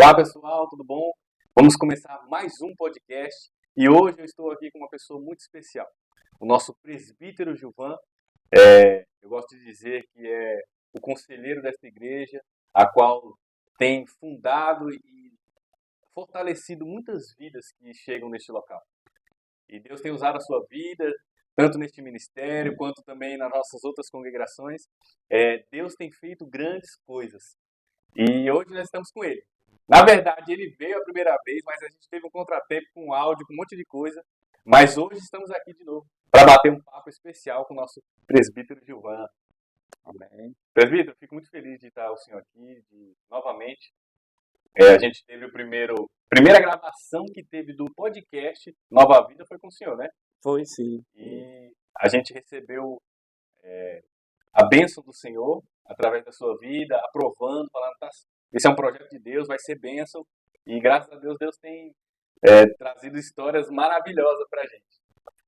Olá pessoal, tudo bom? Vamos começar mais um podcast e hoje eu estou aqui com uma pessoa muito especial, o nosso presbítero Gilvan. Eu gosto de dizer que é o conselheiro desta igreja, a qual tem fundado e fortalecido muitas vidas que chegam neste local. E Deus tem usado a sua vida, tanto neste ministério quanto também nas nossas outras congregações. Deus tem feito grandes coisas e hoje nós estamos com ele. Na verdade, ele veio a primeira vez, mas a gente teve um contratempo com áudio, com um monte de coisa. Mas hoje estamos aqui de novo para bater um papo especial com o nosso presbítero Gilvan. Amém. Presbítero, fico muito feliz de estar o senhor aqui novamente. A gente teve primeira gravação que teve do podcast Nova Vida foi com o senhor, né? Foi sim. E a gente recebeu a bênção do Senhor através da sua vida, aprovando, falando, esse é um projeto de Deus, vai ser bênção. E graças a Deus, Deus tem trazido histórias maravilhosas para a gente.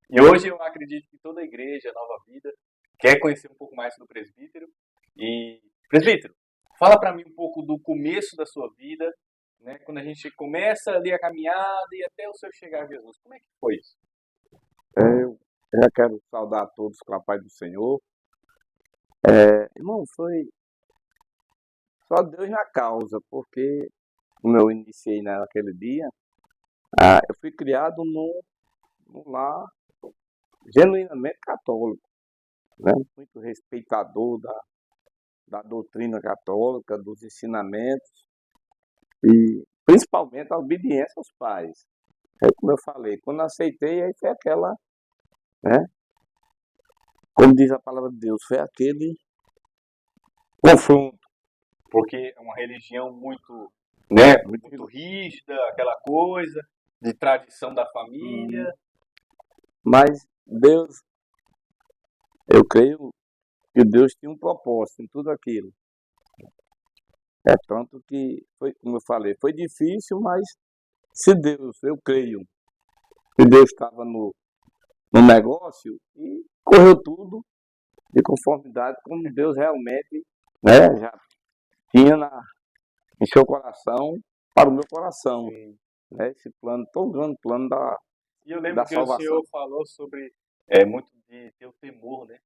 E hoje eu acredito que toda a igreja, Nova Vida, quer conhecer um pouco mais do presbítero. E, presbítero, fala para mim um pouco do começo da sua vida, né? Quando a gente começa ali a caminhada e até o senhor chegar a Jesus. Como é que foi isso? Eu já quero saudar a todos com a paz do Senhor. Irmão, foi só Deus na causa, porque como eu iniciei naquele dia, eu fui criado num lar genuinamente católico, né? Muito respeitador da doutrina católica, dos ensinamentos e principalmente a obediência aos pais. Como eu falei, quando aceitei, aí foi aquela, né? Como diz a palavra de Deus, foi aquele confronto. Porque é uma religião muito, né, muito rígida, aquela coisa de tradição da família. Mas Deus, eu creio que Deus tinha um propósito em tudo aquilo. É tanto que, foi, como eu falei, foi difícil, mas se Deus, eu creio, que Deus estava no negócio e correu tudo de conformidade como Deus realmente, né, já tinha em seu coração, para o meu coração. Sim. Né, esse plano, tão grande plano E eu lembro da que o salvação. senhor falou sobre muito de ter o temor, né?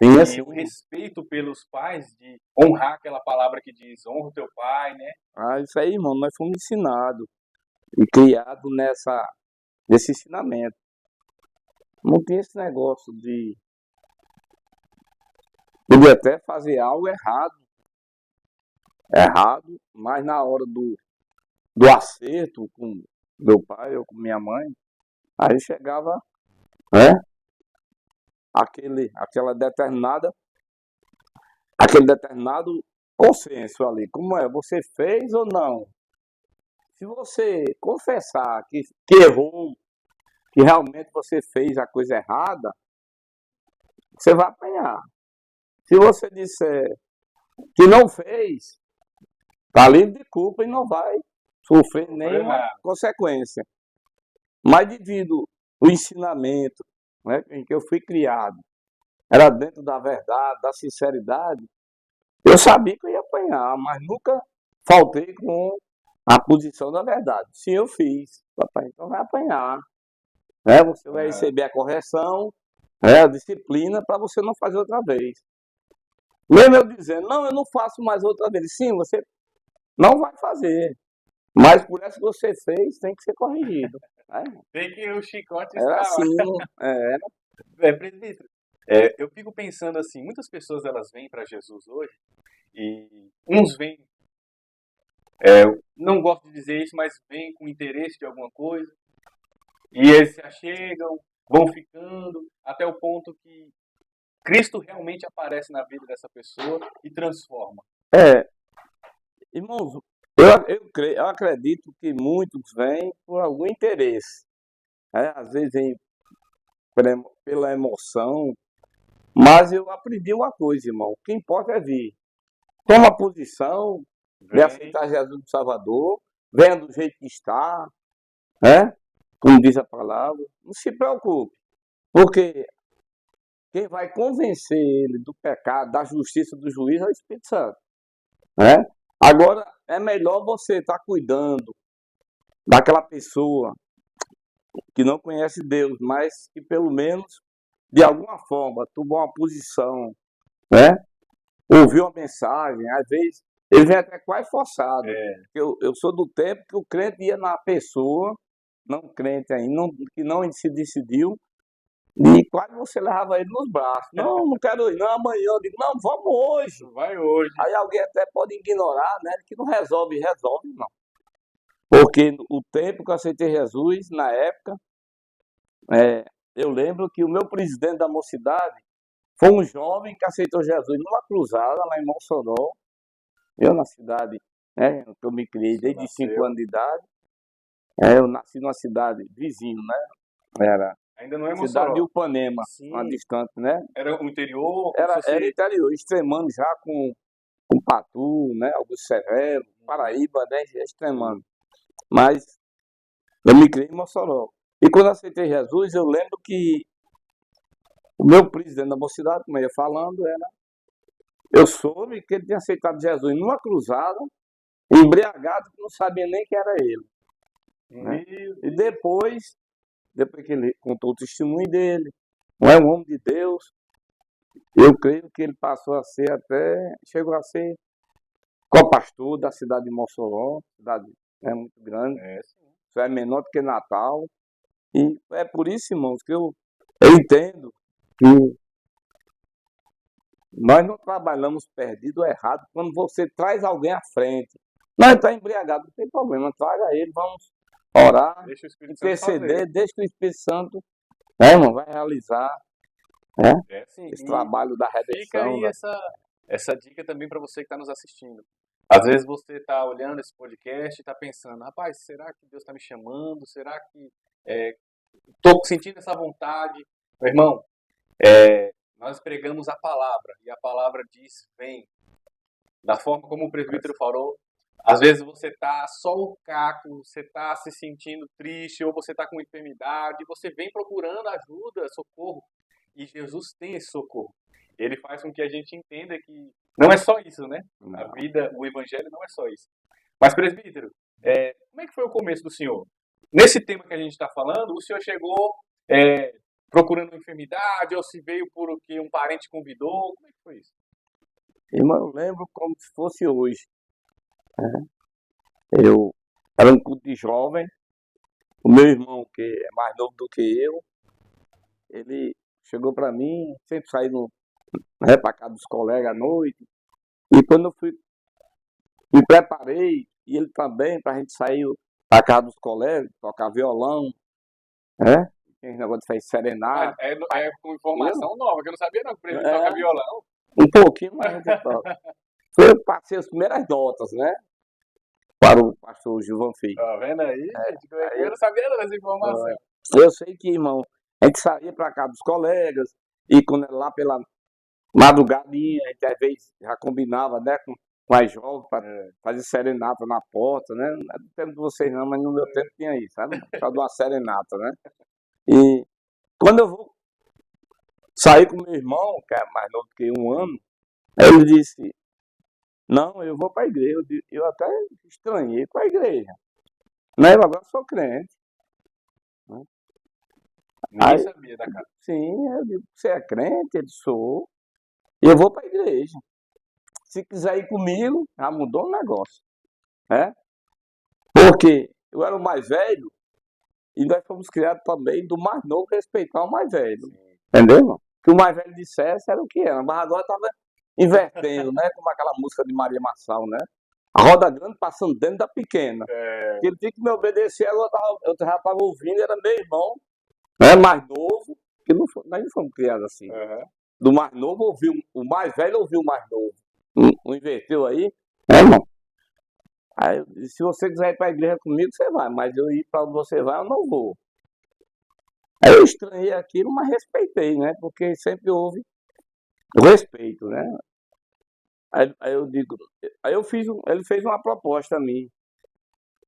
Sim, E assim, o respeito pelos pais, de honrar aquela palavra que diz, honra o teu pai, né? isso aí, irmão, nós fomos ensinados e criados nesse ensinamento. Não tinha esse negócio de podia até fazer algo errado, mas na hora do acerto com meu pai ou com minha mãe, aí chegava, né, aquele determinado consenso ali. Como é? Você fez ou não? Se você confessar que errou, que realmente você fez a coisa errada, você vai apanhar. Se você disser que não fez, está livre de culpa e não vai sofrer nenhuma consequência. Mas devido ao ensinamento, né, em que eu fui criado, era dentro da verdade, da sinceridade, eu sabia que eu ia apanhar, mas nunca faltei com a posição da verdade. Sim, eu fiz. Papai, então vai apanhar. Né? Você vai receber a correção, a disciplina, para você não fazer outra vez. Mesmo eu dizendo, não, eu não faço mais outra vez. Sim, você não vai fazer. Mas por essa que você fez, tem que ser corrigido. Né? Tem que o chicote Era está assim, presbítero, eu fico pensando assim, muitas pessoas elas vêm para Jesus hoje e uns vêm, não gosto de dizer isso, mas vêm com interesse de alguma coisa e eles se achegam, vão ficando até o ponto que Cristo realmente aparece na vida dessa pessoa e transforma. Irmãos, eu acredito que muitos vêm por algum interesse. Às vezes vem pela emoção, mas eu aprendi uma coisa, irmão. O que importa é vir. Toma posição, de aceitar Jesus do Salvador, venha do jeito que está, né? Como diz a palavra. Não se preocupe, porque quem vai convencer ele do pecado, da justiça do juiz é o Espírito Santo. Né? Agora, é melhor você estar cuidando daquela pessoa que não conhece Deus, mas que pelo menos, de alguma forma, tomou uma posição, né? Ouviu uma mensagem, às vezes ele vem até quase forçado. Eu sou do tempo que o crente ia na pessoa, não crente ainda, que não se decidiu, e quase você levava ele nos braços. Não, não quero ir, não, amanhã. Eu digo, não, vamos hoje. Vai hoje. Aí alguém até pode ignorar, né? Que não resolve, não. Porque o tempo que eu aceitei Jesus, na época, eu lembro que o meu presidente da mocidade foi um jovem que aceitou Jesus numa cruzada lá em Mossoró. Eu na cidade, né? Que eu me criei desde 5 anos de idade. Eu nasci numa cidade vizinho, né? Era Ainda não é cidade Mossoró. de Upanema, uma distante, né? Era o interior? Era interior, extremando já com Patu, né? Augusto Severo, Paraíba, né? Extremando. Mas eu me criei em Mossoró. E quando eu aceitei Jesus, eu lembro que o meu presidente da mocidade, como eu ia falando, eu soube que ele tinha aceitado Jesus numa cruzada, embriagado, que não sabia nem que era ele. Né? E depois que ele contou o testemunho dele, não é um homem de Deus, eu creio que ele passou a ser chegou a ser co-pastor da cidade de Mossoró, cidade muito grande, é menor do que Natal. E é por isso, irmãos, que eu entendo que nós não trabalhamos perdido ou errado quando você traz alguém à frente. Nós está embriagado, não tem problema, traga ele, vamos orar, interceder, deixa que o Espírito Santo, irmão, vai realizar esse trabalho da redenção. Fica aí essa dica também para você que está nos assistindo. Às vezes você está olhando esse podcast e está pensando, rapaz, será que Deus está me chamando? Será que estou sentindo essa vontade? Meu irmão, nós pregamos a palavra e a palavra diz, vem. Da forma como o presbítero falou, às vezes você está só o caco, você está se sentindo triste ou você está com enfermidade, você vem procurando ajuda, socorro, e Jesus tem esse socorro. Ele faz com que a gente entenda que não é só isso, né? A vida, o evangelho não é só isso. Mas, presbítero, como é que foi o começo do senhor? Nesse tema que a gente está falando, o senhor chegou procurando uma enfermidade ou se veio porque um parente convidou? Como é que foi isso? Irmão, eu lembro como se fosse hoje. Eu era um culto de jovem. O meu irmão, que é mais novo do que eu, ele chegou para mim, sempre saindo para casa dos colegas à noite. E quando eu me preparei, e ele também, para a gente sair para casa dos colegas, tocar violão, tem negócio de fazer serenata. É com informação nova, que eu não sabia não, que o presbítero toca violão. Um pouquinho, mas a gente toca. Eu passei as primeiras notas, né? Para o pastor Gilvan Filho. Tá vendo aí? Eu não sabia dessa informação. Eu sei que, irmão, a gente saía para casa dos colegas, e quando era lá pela madrugadinha, a gente às vezes já combinava, né, com as jovens para fazer serenata na porta, né? Não é do tempo de vocês não, mas no meu tempo tinha isso, sabe? Só de uma serenata, né? E quando eu vou sair com meu irmão, que é mais novo que 1 ano, ele disse, não, eu vou para a igreja. Eu até estranhei com a igreja. Mas eu agora sou crente. Nem sabia da cara. Sim, eu digo, você é crente? Ele sou. E eu vou para a igreja. Se quiser ir comigo, já mudou o negócio. Né? Porque eu era o mais velho e nós fomos criados também do mais novo respeitar o mais velho. Sim. Entendeu, irmão? Que o mais velho dissesse era o que era. Mas agora estava invertendo, né? Como aquela música de Maria Marçal, né? A roda grande passando dentro da pequena. Ele tinha que me obedecer, eu já estava ouvindo, era meu irmão, né? Mais novo, que nós não fomos criados assim. Do mais novo ouviu, o mais velho ouviu o mais novo. Não inverteu aí? Irmão? Aí eu disse, se você quiser ir para a igreja comigo, você vai, mas eu ir para onde você vai, eu não vou. Aí eu estranhei aquilo, mas respeitei, né? Porque sempre houve o respeito, né? Aí eu digo, ele fez uma proposta a mim.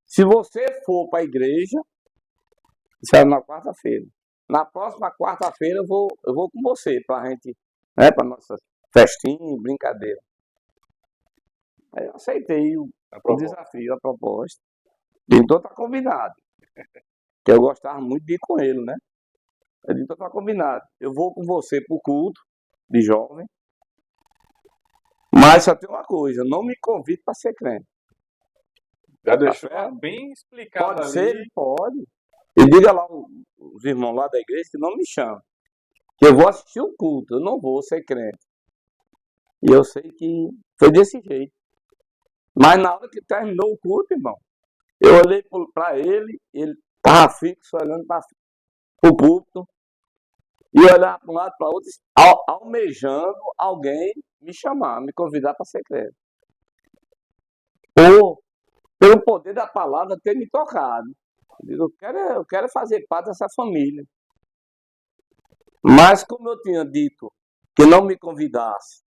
Se você for para a igreja, isso era na quarta-feira. Na próxima quarta-feira eu vou com você, para a gente, né? Para nossa festinha, brincadeira. Aí eu aceitei o Aprovou. desafio, a proposta. Então tá combinado. Que eu gostava muito de ir com ele, né? Eu disse, então tá combinado. Eu vou com você pro culto de jovem, mas só tem uma coisa, não me convide para ser crente. Já deixou certo? bem explicado Pode ser? ali. Pode. E diga lá os irmãos lá da igreja que não me chamam. Que eu vou assistir o culto, eu não vou ser crente. E eu sei que foi desse jeito. Mas na hora que terminou o culto, irmão, eu olhei para ele estava fixo, olhando para o púlpito, e olhar para um lado para o outro, almejando alguém me chamar, me convidar para ser crente. Ou, pelo poder da palavra, ter me tocado. Eu quero fazer parte dessa família. Mas como eu tinha dito que não me convidasse,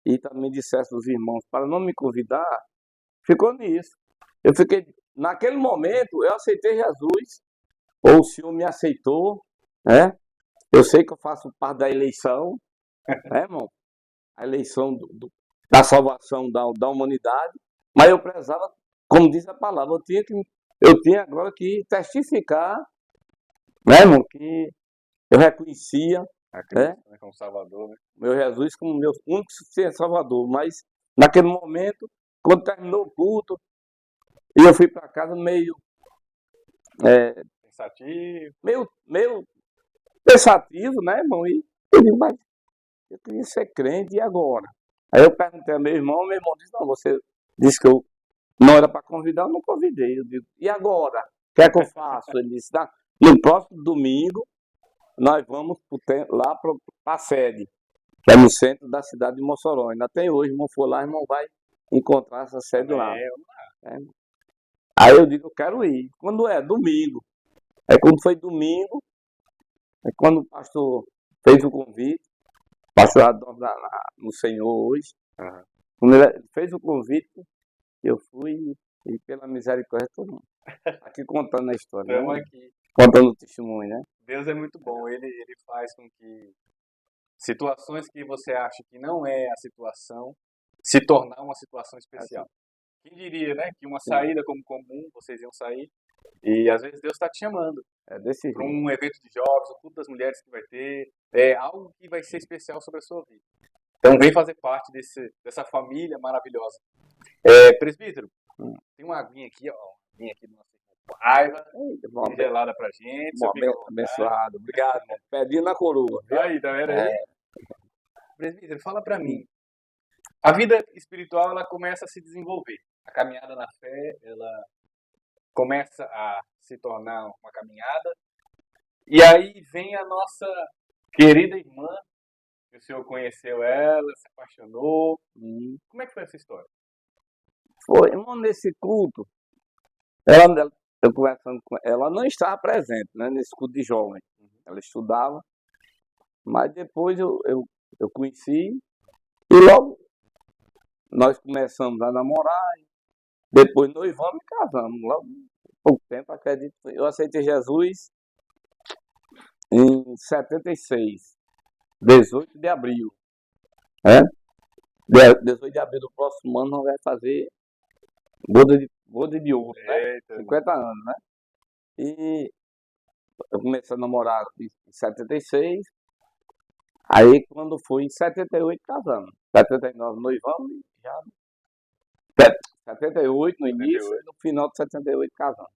e também dissesse aos irmãos para não me convidar, ficou nisso. Eu fiquei, naquele momento, eu aceitei Jesus, ou o Senhor me aceitou, né? Eu sei que eu faço parte da eleição, né, irmão? A eleição da salvação da humanidade, mas eu prezava, como diz a palavra, eu tinha agora que testificar, né, irmão, que eu reconhecia, né, como Salvador, né? meu Jesus como meu único suficiente Salvador, mas naquele momento, quando terminou o culto, e eu fui para casa meio Pensativo. meio pensativo, né, irmão? E eu digo, mas eu queria ser crente, e agora? Aí eu perguntei ao meu irmão disse, não, você disse que eu não era para convidar, eu não convidei. Eu digo, e agora? O que é que eu faço? Ele disse, no próximo domingo, nós vamos lá para a sede, que é no centro da cidade de Mossoró. Ainda tem hoje, irmão, for lá, irmão, vai encontrar essa sede lá. Aí eu digo, eu quero ir. Quando é? Domingo. Aí quando foi domingo, aí quando o pastor fez o convite, o pastor Adolfo no Senhor hoje, quando ele fez o convite, eu fui e pela misericórdia todo mundo. Aqui contando a história, Estamos né? aqui. Contando o testemunho, né? Deus é muito bom. Ele faz com que situações que você acha que não é a situação se tornar uma situação especial. Quem diria, né? Que uma saída como comum, vocês iam sair, e às vezes Deus está te chamando É desse para jeito. um evento de jovens, o culto das mulheres que vai ter, é algo que vai ser especial sobre a sua vida. Então vem fazer parte dessa família maravilhosa. Presbítero, tem uma aguinha aqui, ó, aguinha aqui do nosso Paiva, gelada pra gente. Abençoado. Obrigado, irmão. Pedinho na coroa. Viu? Aí, tá vendo aí? Presbítero, fala pra mim. A vida espiritual, ela começa a se desenvolver. A caminhada na fé, ela começa a se tornar uma caminhada. E aí vem a nossa querida irmã, que o senhor conheceu ela, se apaixonou. Como é que foi essa história? Foi, irmão, nesse culto, eu conversando com ela não estava presente, né, nesse culto de jovem. Ela estudava, mas depois eu conheci e logo nós começamos a namorar, depois noivamos e casamos. Logo, pouco tempo, acredito. Eu aceitei Jesus em 76, 18 de abril. 18 de abril do próximo ano nós vamos fazer boda de ouro, né? 50 anos, né? E eu comecei a namorar em 76. Aí quando foi em 78 casamos. 79 noivamos e já. 78 no início e no final de 78 casamos.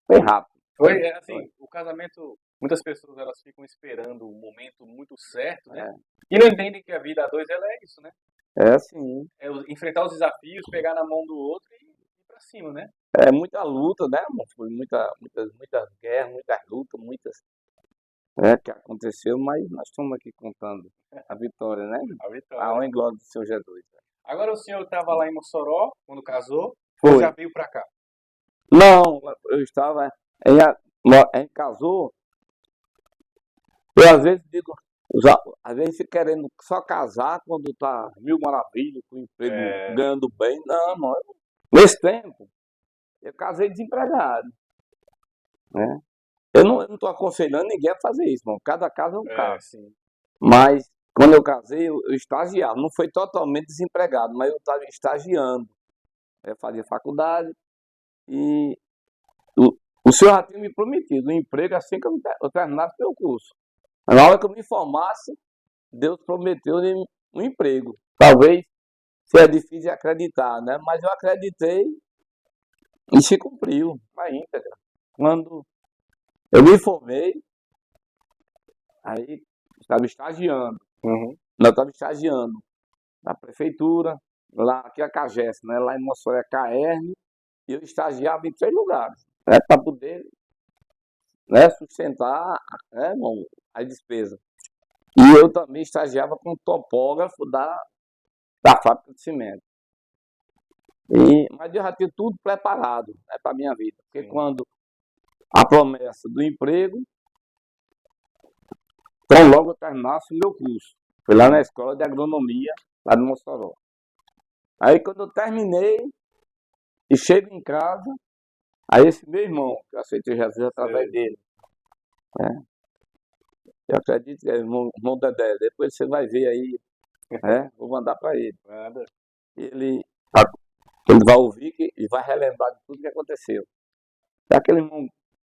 Foi rápido. Foi assim, o casamento, muitas pessoas elas ficam esperando um momento muito certo, né? E não entendem que a vida a dois ela é isso, né? É assim. É enfrentar os desafios, pegar na mão do outro e ir pra cima, né? É muita luta, né, irmão? Foi muitas guerras, muitas lutas, que aconteceu, mas nós estamos aqui contando a vitória, né? A vitória. A honra e glória do Senhor Jesus. Agora o senhor estava lá em Mossoró, quando casou, Foi. ou já veio pra cá? Não, eu estava, a gente casou, eu às vezes digo, às vezes fica querendo só casar quando tá mil maravilhas, com o emprego ganhando bem. Não, irmão, nesse tempo, eu casei desempregado, né? Eu não estou aconselhando ninguém a fazer isso, irmão. Cada caso é um caso. Sim. Mas quando eu casei, eu estagiava. Não foi totalmente desempregado, mas eu estava estagiando. Eu fazia faculdade e o, o senhor já tinha me prometido um emprego assim que eu terminasse meu curso. Na hora que eu me formasse, Deus prometeu um emprego. Talvez seja difícil de acreditar, né? Mas eu acreditei e se cumpriu na íntegra. Quando eu me formei, aí estava estagiando. Uhum. Eu estava estagiando na prefeitura, lá aqui é a CAGES, né? Lá em Mossoró é CAERN, e eu estagiava em 3 lugares, né? Para poder, né, sustentar, né, irmão, a despesa. E eu também estagiava como topógrafo da fábrica de cimento. Mas eu já tinha tudo preparado, né, para a minha vida. Porque Sim. quando a promessa do emprego, tão logo eu terminasse o meu curso. Foi lá na escola de agronomia, lá de Mossoró. Aí quando eu terminei e chego em casa, aí esse meu irmão, que eu aceitei Jesus através dele, né? Eu acredito que é irmão Dedé, depois você vai ver aí, né? Vou mandar para ele. Nada. Ele, ele vai ouvir e vai relembrar de tudo que aconteceu. É aquele irmão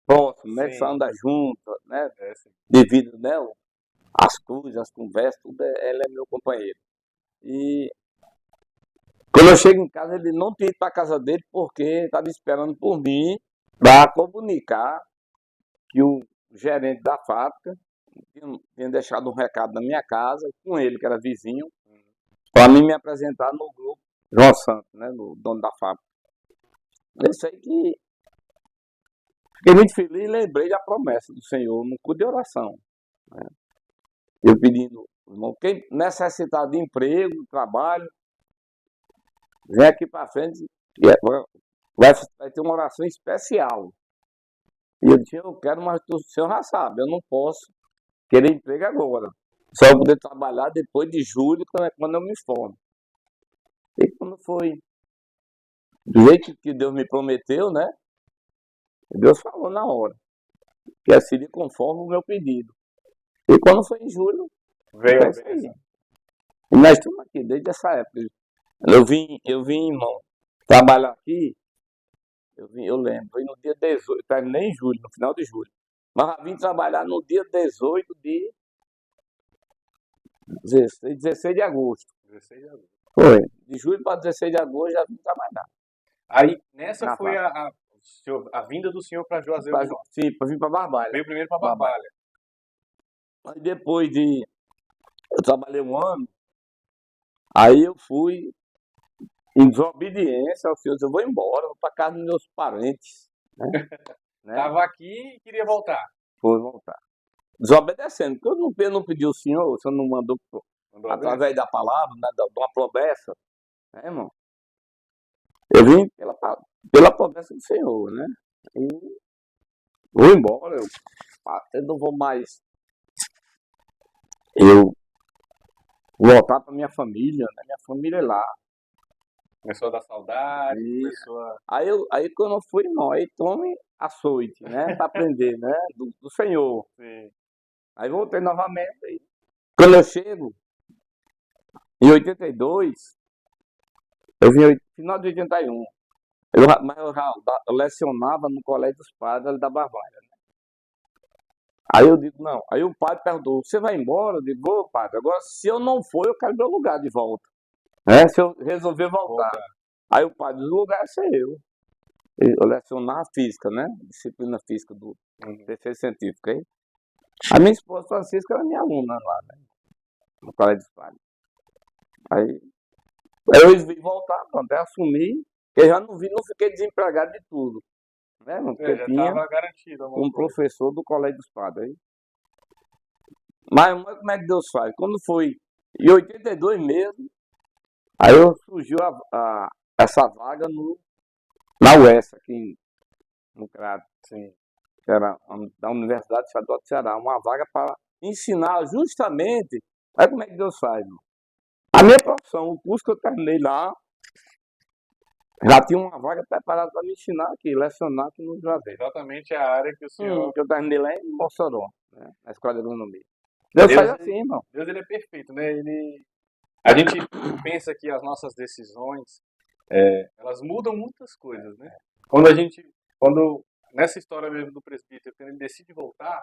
próximo, né? Que só Sim. anda junto, né? É, sim. Devido, né? As coisas, as conversas, tudo, ele é meu companheiro. E quando eu chego em casa, ele não tinha ido para a casa dele porque estava esperando por mim para comunicar que o gerente da fábrica tinha deixado um recado na minha casa, com ele, que era vizinho, para mim me apresentar no grupo João Santos, né? No dono da fábrica. Eu sei que fiquei muito feliz e lembrei da promessa do Senhor no culto de oração. Né? Eu pedindo, irmão, quem necessitar de emprego, trabalho, vem aqui para frente e vai ter uma oração especial. E eu disse, eu quero, mas o senhor já sabe, eu não posso querer emprego agora. Só vou poder trabalhar depois de julho, quando eu me formo. E quando foi do jeito que Deus me prometeu, né? Deus falou na hora, que seria conforme o meu pedido. E quando foi em julho, Veio é a isso aí. bênção. E nós estamos aqui desde essa época. Eu vim, irmão, trabalhar aqui, eu lembro, foi no dia 18, terminei em julho, no final de julho. Mas eu vim trabalhar no dia 18 de 16 de agosto. 16 de agosto. Foi. De julho para 16 de agosto já vim trabalhar. Aí, nessa Na foi fábrica. a vinda do senhor para Juazeiro do Norte. Sim, para vir para Barbalha. Veio primeiro para Barbalha. Barbalha. Mas depois de. Eu trabalhei um ano, aí eu fui em desobediência ao Senhor. Eu vou embora, vou para casa dos meus parentes. Né? Tava aqui e queria voltar. Vou voltar. Desobedecendo, porque eu não pedi o Senhor não mandou Mandou a bênção? através da palavra, né, de uma promessa, né, irmão? Eu vim pela promessa do Senhor, né? E vou embora, eu não vou mais. Eu voltar para minha família, né? Minha família é lá. Começou a dar saudade, E começou a... aí quando eu fui, não, aí tome açoite, né? Para aprender, né? Do Senhor. Sim. Aí voltei novamente. Aí, quando eu chego, em 82, eu vim no final de 81. Mas eu já lecionava no Colégio dos Padres da Barbalha. Né? Aí eu digo, não. Aí o padre perguntou, você vai embora? Eu digo, vou, padre. Agora, se eu não for, eu quero meu lugar de volta. Né? Se eu resolver voltar. Aí o padre, o lugar é ser eu. Eu lecionava física, né? Disciplina física do terceiro científico. Aí. A minha esposa Francisca era minha aluna lá, né? No Colégio dos Padres. Aí eu resolvi voltar, pronto, aí assumi. Eu já não fiquei desempregado de tudo. Né? Porque já tinha estava garantido. um professor do Colégio dos Padres. Aí. Mas como é que Deus faz? Quando foi em 82 mesmo, aí surgiu essa vaga na UES, aqui no Crato. Sim. Que era da Universidade Estadual do Ceará, uma vaga para ensinar justamente. Aí como é que Deus faz, irmão? A minha profissão, o curso que eu terminei lá, já tinha uma vaga preparada para me ensinar aqui, lecionar aqui no Juazeiro. Exatamente a área que o senhor... Que eu terminei lá em Mossoró, né? Na Escola de Agronomia. Deus Deus, faz assim, irmão. Deus ele é perfeito, né? A gente pensa que as nossas decisões, elas mudam muitas coisas, né? Quando nessa história mesmo do presbítero, quando ele decide voltar,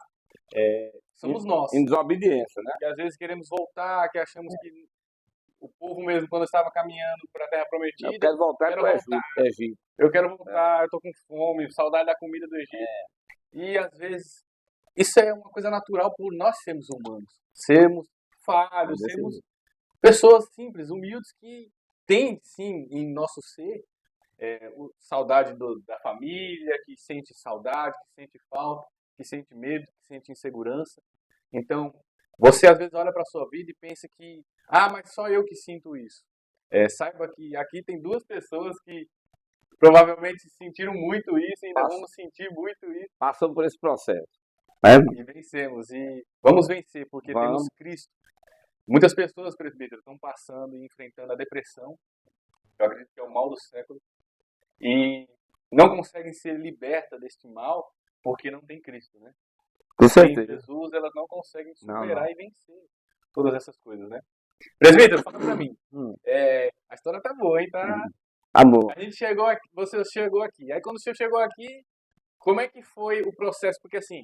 somos nós. Em desobediência, né? Que às vezes queremos voltar, que achamos que o povo mesmo, quando estava caminhando para a Terra Eu Prometida, quero voltar para o Egito. eu quero voltar, eu tô com fome, saudade da comida do Egito. E às vezes isso é uma coisa natural por nós sermos humanos, sermos falhos, sermos pessoas simples, humildes que têm sim em nosso ser saudade da família, que sente saudade, que sente falta, que sente medo, que sente insegurança. Então, você às vezes olha para a sua vida e pensa que, mas só eu que sinto isso. Saiba que aqui tem duas pessoas que provavelmente sentiram muito isso e ainda vamos sentir muito isso. Passou por esse processo. E vencemos. E vamos vencer, porque temos Cristo. Muitas pessoas, presbítero, estão passando e enfrentando a depressão. Eu acredito que é o mal do século. E não conseguem ser libertas deste mal porque não tem Cristo, né? Com Sem certeza. Jesus, elas não conseguem superar Não. e vencer todas essas coisas, né? Presbítero, fala pra mim. A história tá boa, hein? Tá... Amor. A gente chegou aqui, você chegou aqui. Aí quando você chegou aqui, como é que foi o processo? Porque assim,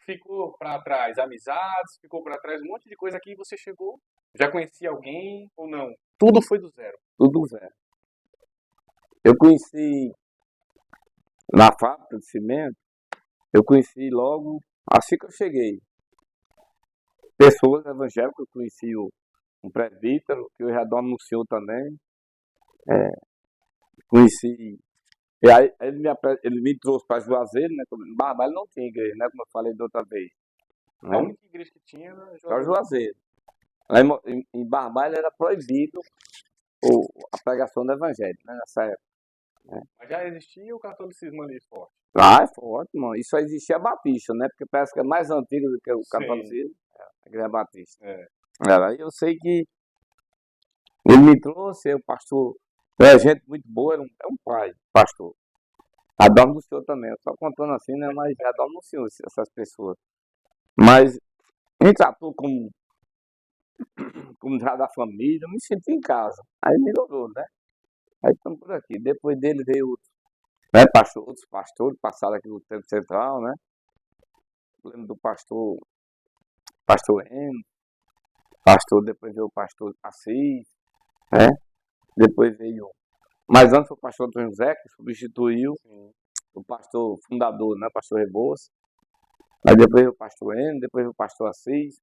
ficou pra trás amizades, ficou pra trás um monte de coisa aqui e você chegou, já conhecia alguém ou não? Tudo foi do zero. Tudo zero. Eu conheci na fábrica de cimento, eu conheci logo, assim que eu cheguei, pessoas evangélicas, eu conheci um presbítero, que eu já dorme no senhor também, conheci, e aí ele me trouxe para Juazeiro, né, em Barbalho não tinha igreja, né, como eu falei da outra vez. A única igreja que tinha era Para Juazeiro. Lá em Barbalho era proibido a pregação do evangelho, né, nessa época. Mas já existia o catolicismo ali forte. É forte, mano. Isso só existia a Batista, né? Porque parece que é mais antigo do que o catolicismo. A igreja Batista. Aí eu sei que ele me trouxe, o pastor, é gente muito boa, é um pai, pastor. Adoro no senhor também. Eu só contando assim, né? Mas adoro no senhor, essas pessoas. Mas me tratou como já da família, eu me senti em casa. Aí melhorou, né? Aí estamos por aqui. Depois dele veio outros pastores, passaram aqui no Tempo Central, né? Lembro do pastor Eno, depois veio o pastor Assis, né? Depois veio. Mas antes foi o pastor Antônio José, que substituiu o pastor fundador, né? O pastor Rebouças. Aí depois veio o pastor Eno, depois veio o pastor Assis.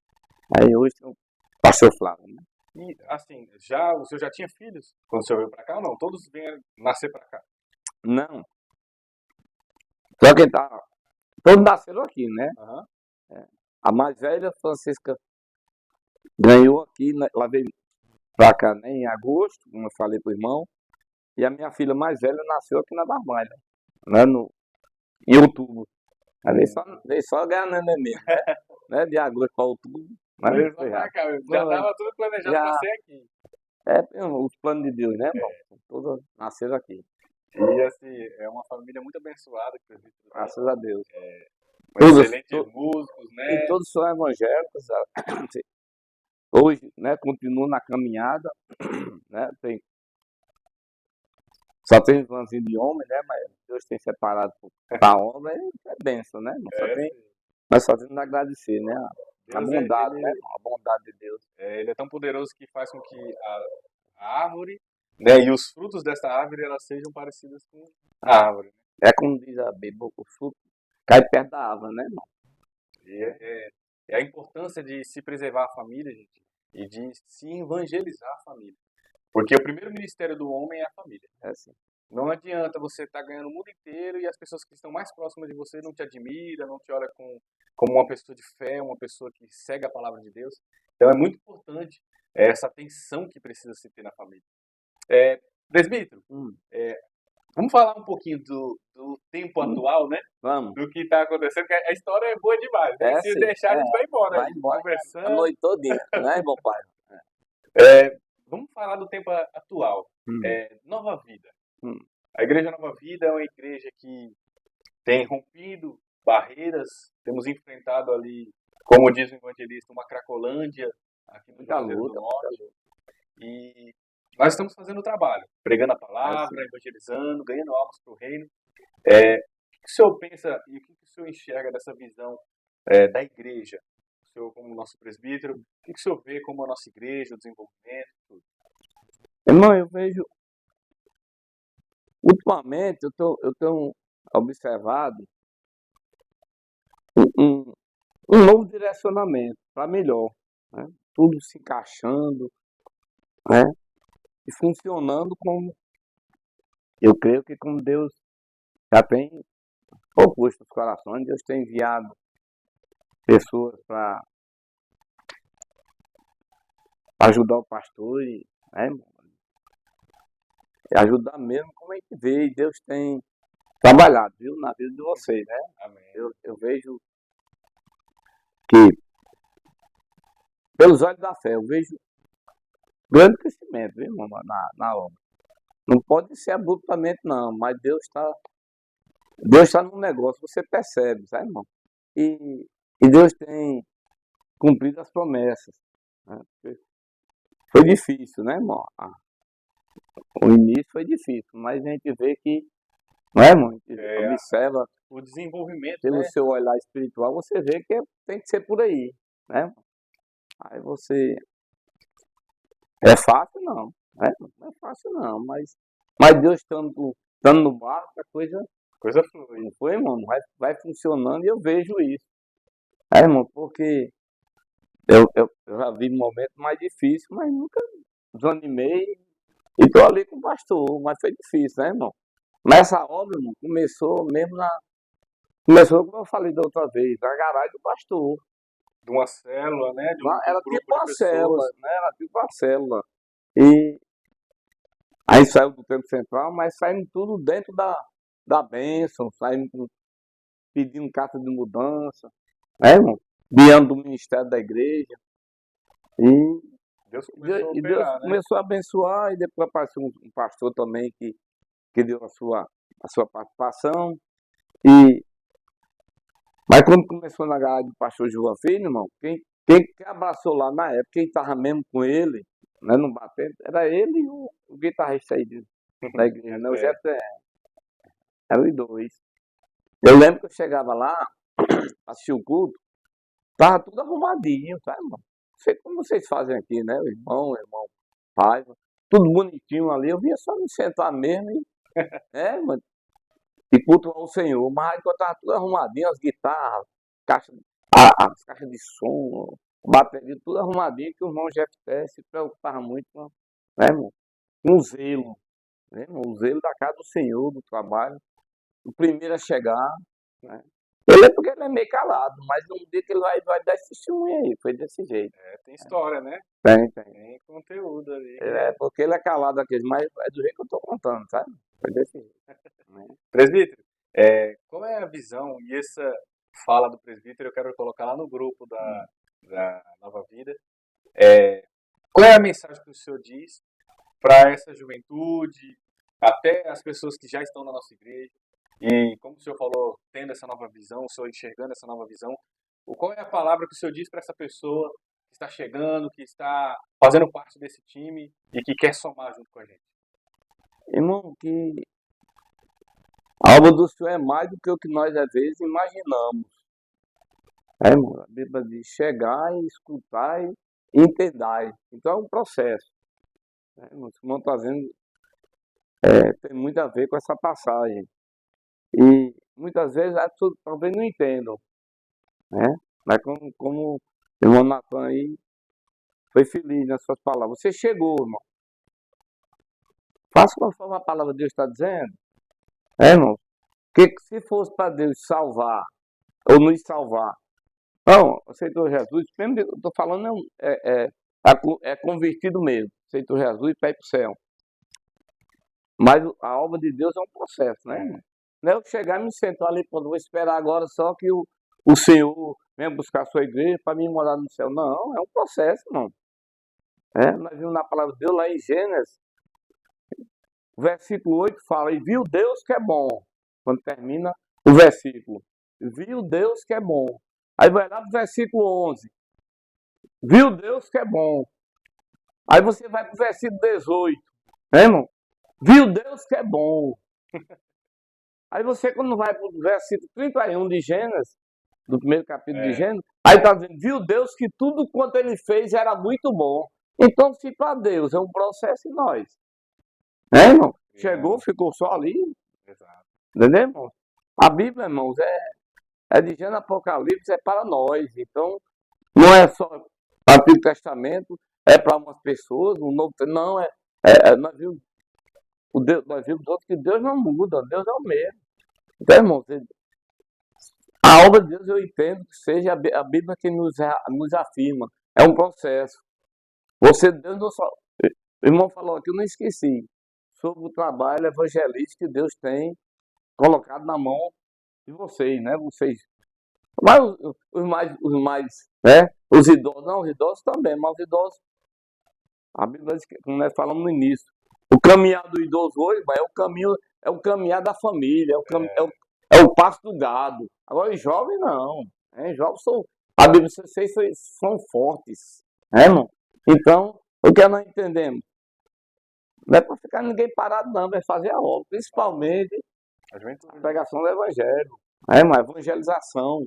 Aí hoje tem o pastor Flávio, né? E assim, o senhor já tinha filhos quando o senhor veio pra cá ou não? Todos vieram nascer pra cá? Não. Só que todos nasceram aqui, né? A mais velha, Francisca, ganhou aqui, né? Ela veio pra cá, né, em agosto, como eu falei pro irmão. E a minha filha mais velha nasceu aqui na Barbalha, né, em outubro. Ela veio só ganhar neném mesmo, né? De agosto para outubro. Mas já estava tudo planejado para ser aqui. Os planos de Deus, né, irmão? Todos nasceram aqui. E assim, é uma família muito abençoada. Graças a Deus. Excelentes músicos, né? E todos são evangélicos. Hoje, né, continuam na caminhada, né? Só tem irmãzinho de homem, né? Mas Deus tem separado para a obra, é bênção, né? Nós só temos que agradecer, né? A bondade, né? A bondade de Deus. Ele é tão poderoso que faz com que a árvore, né, e os frutos dessa árvore elas sejam parecidas com a árvore. É como diz a Bíblia, o fruto cai perto da árvore, né, irmão? É a importância de se preservar a família, gente, e de se evangelizar a família. Porque o primeiro ministério do homem é a família. Assim. Não adianta você estar ganhando o mundo inteiro e as pessoas que estão mais próximas de você não te admiram, não te olham como uma pessoa de fé, uma pessoa que segue a palavra de Deus. Então é muito importante essa atenção que precisa se ter na família. Presbítero, vamos falar um pouquinho do tempo atual, né? Vamos. Do que está acontecendo, porque a história é boa demais. Né? Se deixar, a gente vai embora. Vai embora conversando. A noite todinha, né, irmão pai? Vamos falar do tempo atual. Nova Vida. A Igreja Nova Vida é uma igreja que tem rompido barreiras, temos enfrentado ali como diz o evangelista, uma Cracolândia aqui no Muita Juazeiro do luta, muita Norte. luta. E nós estamos fazendo o trabalho, pregando a Mas, assim, palavra, evangelizando, ganhando almas para o reino. O que o senhor pensa e o que o senhor enxerga dessa visão da igreja? O senhor, como nosso presbítero, o que o senhor vê como a nossa igreja, o desenvolvimento, tudo? irmão, eu vejo, ultimamente, eu tenho observado um, um novo direcionamento para melhor, né? Tudo se encaixando, né? E funcionando como, eu creio que como Deus já tem proposto os corações, Deus tem enviado pessoas para ajudar o pastor e, né, irmão? E ajudar mesmo como a gente vê, e Deus tem trabalhado, viu, na vida de vocês, né? Amém. Eu vejo que, pelos olhos da fé, eu vejo grande crescimento, viu, irmão, na obra. Não pode ser abruptamente, não, mas Deus tá no negócio, você percebe, sabe, irmão? E Deus tem cumprido as promessas, né? Foi difícil, né, irmão? O início foi difícil, mas a gente vê que, não é, irmão? A gente observa O desenvolvimento, pelo né? seu olhar espiritual, você vê que tem que ser por aí, né, irmão? Aí você. É fácil, não, né? Não é fácil, não, mas Deus estando no barco, a Coisa flui. não foi, irmão? Vai funcionando e eu vejo isso. É, irmão, porque eu já vi momentos mais difíceis, mas nunca desanimei e tô ali com o pastor, mas foi difícil, né, irmão? Mas essa obra, irmão, começou mesmo começou, como eu falei da outra vez, na garagem do pastor. De uma célula, né? De um Era grupo tipo de uma pessoas. célula, né? Era tipo uma célula. E aí saiu do tempo central, mas saímos tudo dentro da bênção, saímos pedindo carta de mudança, né, irmão? Diante do ministério da igreja. E Deus começou a E Deus operar, né? começou a abençoar, e depois apareceu um pastor também que deu a sua participação. Mas quando começou na garagem do pastor João Filho, irmão, quem abraçou lá na época, quem estava mesmo com ele, né, no batente, era ele e o guitarrista aí da igreja, né, o Jefté. Eram os dois. Eu lembro que eu chegava lá, assistia o culto, tava tudo arrumadinho, tá, irmão? Não sei como vocês fazem aqui, né? O irmão Paiva, tudo bonitinho ali. Eu vinha só me sentar mesmo mano, e cultuar o Senhor. Mas quando tava tudo arrumadinho, as guitarras, caixa, as caixas de som, bateria, tudo arrumadinho, que o irmão Jefté se preocupava muito né, irmão? Com o zelo, né, irmão? O zelo da casa do Senhor, do trabalho. O primeiro a chegar, né? Ele é porque ele é meio calado, mas um dia que ele vai dar esse testemunho aí, foi desse jeito. Tem história, né? Tem. Tem conteúdo ali. É porque ele é calado aqui, mas é do jeito que eu tô contando, sabe? Foi desse jeito. Né? Presbítero, qual é a visão e essa fala do presbítero? Eu quero colocar lá no grupo da Nova Vida. Qual é a mensagem que o senhor diz para essa juventude, até as pessoas que já estão na nossa igreja? E como o senhor falou, tendo essa nova visão, o senhor enxergando essa nova visão, qual é a palavra que o senhor diz para essa pessoa que está chegando, que está fazendo parte desse time e que quer somar junto com a gente? Irmão, que a obra do Senhor é mais do que o que nós às vezes imaginamos. Irmão? A Bíblia diz chegar e escutar e entender. Então é um processo. Né, irmão? O que o irmão está dizendo tem muito a ver com essa passagem. E muitas vezes as pessoas talvez não entendam, né? Mas como o irmão Natan aí foi feliz nas suas palavras. Você chegou, irmão. Faça conforme a palavra de Deus está dizendo. Irmão? Que se fosse para Deus salvar ou nos salvar, não, aceitou Jesus, mesmo eu estou falando, é convertido mesmo, aceitou Jesus para ir para o céu. Mas a obra de Deus é um processo, né, irmão? Não é eu chegar e me sentar ali, quando vou esperar agora só que o Senhor venha buscar a sua igreja para mim morar no céu. Não, é um processo, irmão. Nós vimos na palavra de Deus lá em Gênesis, o versículo 8 fala, e viu Deus que é bom. Quando termina o versículo, viu Deus que é bom. Aí vai lá pro versículo 11. Viu Deus que é bom. Aí você vai pro versículo 18. Né, irmão? Viu Deus que é bom. Aí você, quando vai pro versículo 31 de Gênesis, do primeiro capítulo de Gênesis, aí tá dizendo, viu Deus que tudo quanto ele fez era muito bom. Então, se para Deus é um processo em nós. Né, irmão? Chegou, ficou só ali. Exato. Entendeu, irmão? A Bíblia, irmãos, é de Gênesis Apocalipse, é para nós. Então, não é só Antigo Testamento, é para umas pessoas, o Novo não, nós vimos nós vimos outros que Deus não muda, Deus é o mesmo. Então, irmão, a obra de Deus eu entendo que seja a Bíblia que nos afirma. É um processo. Deus não só. O irmão falou aqui, eu não esqueci, sobre o trabalho evangelístico que Deus tem colocado na mão de vocês, né? Vocês. Mas né? Os idosos, não, os idosos também, mas os idosos, a Bíblia diz que, como nós falamos no início, o caminhar do idoso hoje, é o caminhar da família, é o passo do gado. Agora, os jovens não. Os jovens a Bíblia diz que vocês são fortes. Né, irmão? Então, o que nós entendemos? Não é para ficar ninguém parado, não, vai fazer a obra, principalmente a pregação do Evangelho, a evangelização.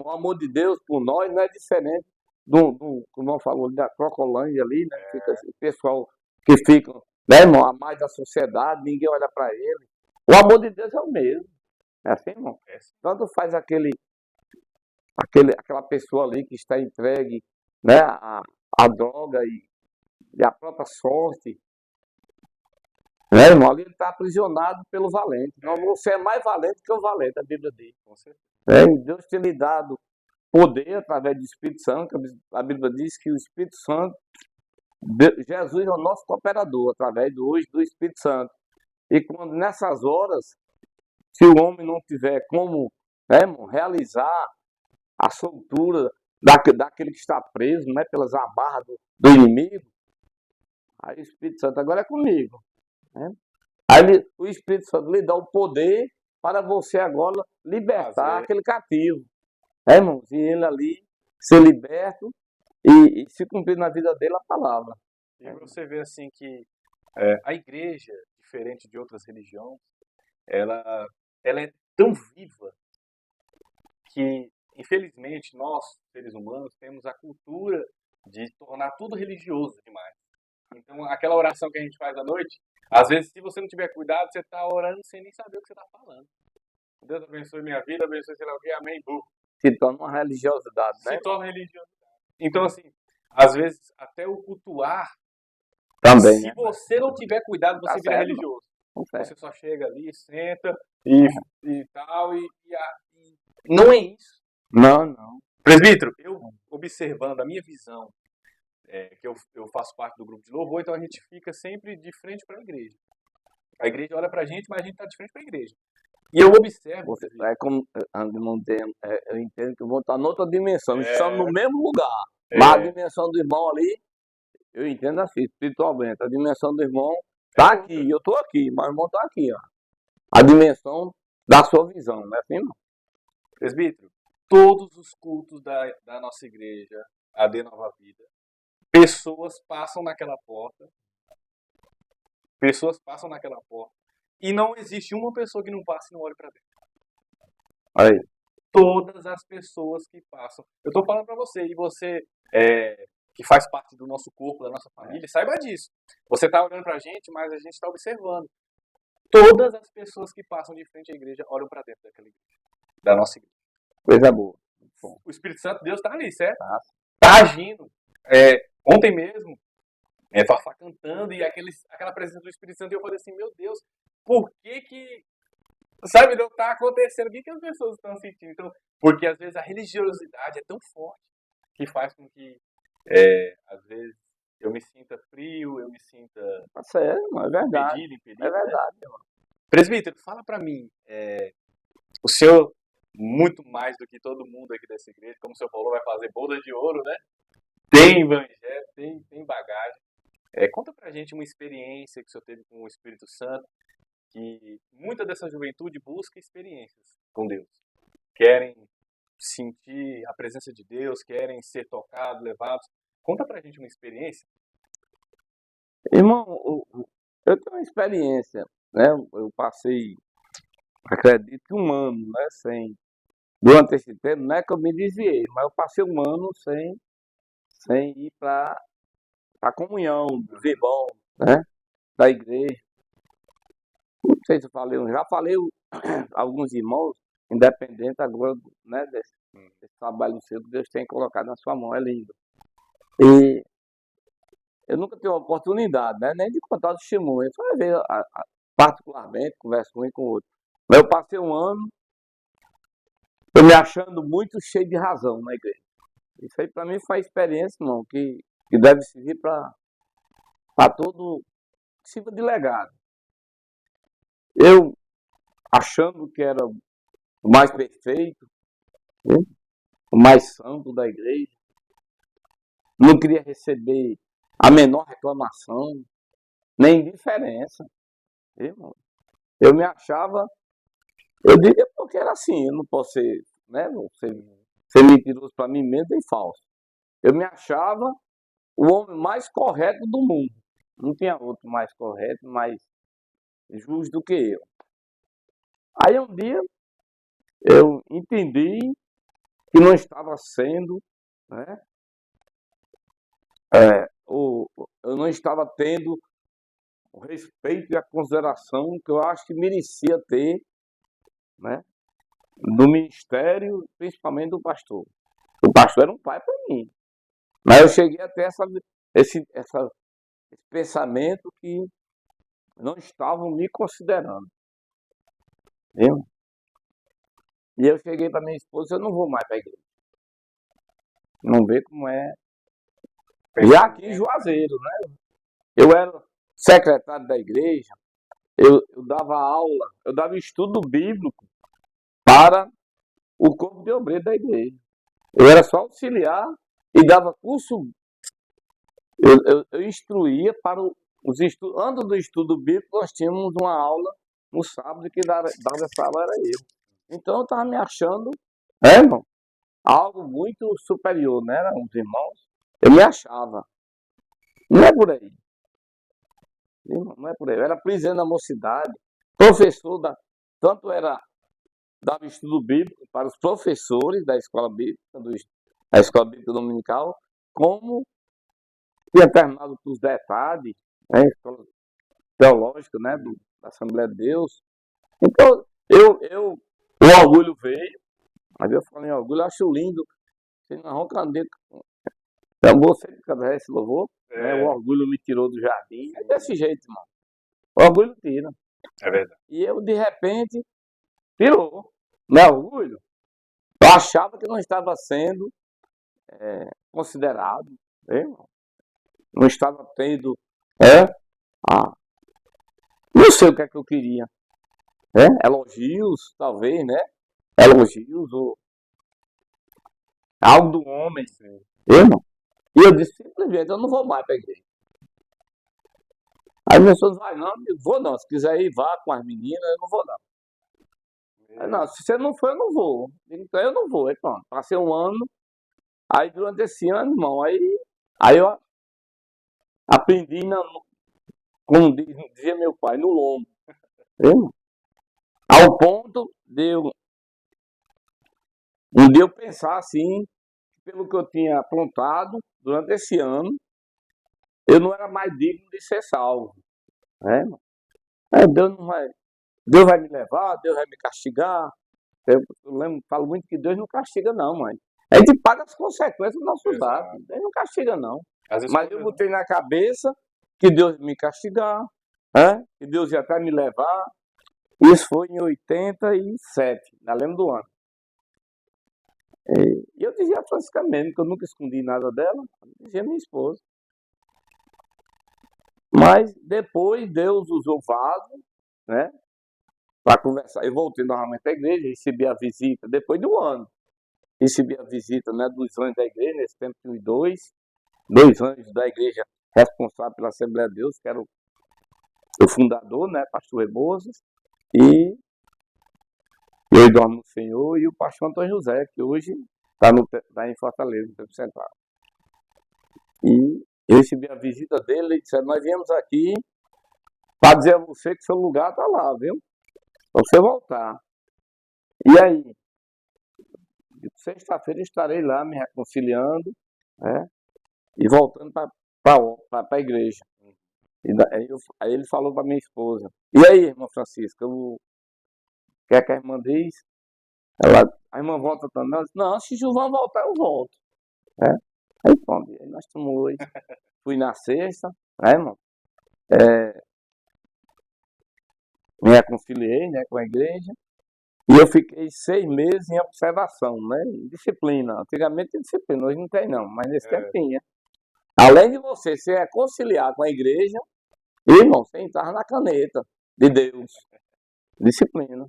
O amor de Deus por nós não é diferente como o irmão falou, da Crocolândia ali, né? Fica o pessoal que fica, né, irmão, a mais da sociedade, ninguém olha para ele. O amor de Deus é o mesmo. É assim, irmão? Tanto faz aquela pessoa ali que está entregue, né, a droga e a própria sorte. Né, irmão? Ali ele está aprisionado pelo valente. Então, você é mais valente que o valente, a Bíblia diz. Com certeza. Deus tem lhe dado poder através do Espírito Santo. A Bíblia diz que o Espírito Santo, Jesus é o nosso cooperador, através do Espírito Santo. E quando nessas horas, se o homem não tiver como, né, irmão, realizar a soltura daquele que está preso, né, pelas amarras do inimigo, aí o Espírito Santo agora é comigo. Né? Aí o Espírito Santo lhe dá o poder para você agora libertar aquele cativo. Irmãos? E ele ali ser liberto e se cumprir na vida dele a palavra. E você vê assim que a igreja, diferente de outras religiões, ela é tão viva que, infelizmente, nós, seres humanos, temos a cultura de tornar tudo religioso demais. Então, aquela oração que a gente faz à noite, às vezes, se você não tiver cuidado, você está orando sem nem saber o que você está falando. Deus abençoe minha vida, abençoe sei lá o que, amém, Se torna uma religiosidade, né? Se torna religiosidade. Então, assim, às vezes, até o cultuar, também, se você não tiver cuidado, você vira religioso. Você só chega ali, senta e tal, e não é isso. Não. Presbítero, eu observando a minha visão, que eu faço parte do grupo de louvor, então a gente fica sempre de frente para a igreja. A igreja olha para a gente, mas a gente está de frente para a igreja. E eu observo. Eu entendo que vão estar noutra dimensão. Estamos no mesmo lugar. Mas a dimensão do irmão ali, eu entendo assim, espiritualmente. A dimensão do irmão está aqui, eu estou aqui, mas o irmão está aqui. Ó. A dimensão da sua visão, não é assim, não? Presbítero, todos os cultos da nossa igreja, AD Nova Vida, pessoas passam naquela porta. E não existe uma pessoa que não passe e não olhe para dentro. Aí. Todas as pessoas que passam. Eu estou falando para você, e você que faz parte do nosso corpo, da nossa família, saiba disso. Você está olhando para a gente, mas a gente está observando. Todas as pessoas que passam de frente à igreja olham para dentro daquela igreja, da nossa igreja. Coisa boa. Bom. O Espírito Santo de Deus está ali, certo? Está agindo. Ontem mesmo, Fafá cantando e aquela presença do Espírito Santo, e eu falei assim, meu Deus, por que sabe, não está acontecendo? O que as pessoas estão sentindo? Então, porque às vezes a religiosidade é tão forte que faz com que, às vezes, eu me sinta frio, eu me sinta sério, é verdade. Impedido, é verdade. Né? Presbítero, fala para mim, o senhor, muito mais do que todo mundo aqui dessa igreja, como o senhor falou, vai fazer boda de ouro, né? Tem evangelho, tem bagagem. Conta pra gente uma experiência que o senhor teve com o Espírito Santo, que muita dessa juventude busca experiências com Deus. Querem sentir a presença de Deus, querem ser tocados, levados. Conta pra gente uma experiência. Irmão, eu tenho uma experiência, né? Eu passei, acredito que um ano, né? Durante esse tempo, não é que eu me desviei, mas eu passei um ano sem ir para a comunhão dos irmãos, né? Da igreja. Não sei se eu falei, eu já falei a alguns irmãos, independente agora, né? Desse trabalho seu que Deus tem colocado na sua mão, é lindo. E eu nunca tive a oportunidade, né? Nem de contar o testemunho. Só ver particularmente, converso com um e com o outro. Mas eu passei um ano, eu me achando muito cheio de razão na igreja. Isso aí para mim foi uma experiência, irmão, que deve servir para todo tipo de legado. Eu achando que era o mais perfeito, né? O mais santo da igreja, não queria receber a menor reclamação, nem indiferença. Irmão. Eu me achava, eu diria porque era assim, eu não posso ser, né, ser mentiroso para mim mesmo e falso. Eu me achava o homem mais correto do mundo. Não tinha outro mais correto, mais justo do que eu. Aí um dia eu entendi que não estava sendo, né, eu não estava tendo o respeito e a consideração que eu acho que merecia ter, né, do ministério, principalmente do pastor. O pastor era um pai para mim. Mas eu cheguei a ter esse pensamento que não estavam me considerando. Viu? E eu cheguei para minha esposa, eu não vou mais para a igreja. Não vê como é. E aqui em Juazeiro, né? Eu era secretário da igreja, eu dava aula, eu dava estudo bíblico para o corpo de obreiro da igreja. Eu era só auxiliar e dava curso, eu instruía para os estudos. Antes do estudo bíblico, nós tínhamos uma aula no sábado e quem dava essa aula era eu. Então eu estava me achando, irmão, algo muito superior, né? Eram os irmãos. Eu me achava. Não é por aí. Não é por aí. Eu era presidente da mocidade, professor tanto dava estudo bíblico para os professores da escola bíblica, da escola bíblica dominical, como tinha terminado o curso da ETAD, né, escola teológica, né, da Assembleia de Deus. Então, o orgulho veio, mas eu falei, orgulho, eu acho lindo. Vocês não vão cantar. Então, você que cantar esse louvor, né, o orgulho me tirou do jardim. É desse jeito, irmão. O orgulho tira. É verdade. E eu, de repente, tirou. Meu orgulho. Eu achava que não estava sendo considerado, né, irmão? Não estava tendo, não sei o que é que eu queria, né? Elogios, talvez, né? Elogios ou algo do homem, irmão. E eu disse simplesmente, eu não vou mais para a igreja. Aí as pessoas vai, não, eu vou não, se quiser ir, vá com as meninas, eu não vou não. Aí, não, se você não for, eu não vou. Então eu não vou. Aí pronto, passei um ano, aí durante esse ano, irmão, aí eu aprendi, como dizia meu pai, no lombo. Irmão. Ao ponto de um dia eu pensar assim, pelo que eu tinha aprontado durante esse ano, eu não era mais digno de ser salvo. Né? Deus vai me levar, Deus vai me castigar. Eu falo muito que Deus não castiga não, mãe. A gente paga as consequências dos nossos atos. Deus não castiga não. Mas eu botei na cabeça que Deus ia me castigar, que Deus ia até me levar. Isso foi em 87, na lembro do ano. E eu dizia a Francisca mesmo, que eu nunca escondi nada dela, eu dizia a minha esposa. Mas depois Deus usou vaso, né, para conversar. Eu voltei novamente à igreja, recebi a visita, depois de um ano. Recebi a visita, né, dos anjos da igreja, nesse tempo tinha dois anjos da igreja responsáveis pela Assembleia de Deus, que era o fundador, né, pastor Rebouças, e Eu dormo no Senhor, e o pastor Antônio José, que hoje está em Fortaleza, no Tempo Central. E eu recebi a visita dele e disse: nós viemos aqui para dizer a você que seu lugar está lá, viu? Para você voltar. E aí? Sexta-feira estarei lá me reconciliando, né? E voltando para a igreja. Aí ele falou para minha esposa: e aí, irmã Francisca, o que é que a irmã diz? A irmã volta também? Ela disse: não, se Gilvão voltar, eu volto. Né? Aí pronto, aí nós estamos hoje. Fui na sexta, né, irmão? Me reconciliei, né, com a igreja. E eu fiquei 6 meses em observação, né? Em disciplina. Antigamente tinha disciplina, hoje não tem não, mas nesse tempo tinha. Além de você se reconciliar com a igreja, irmão, você entrar na caneta de Deus. Disciplina.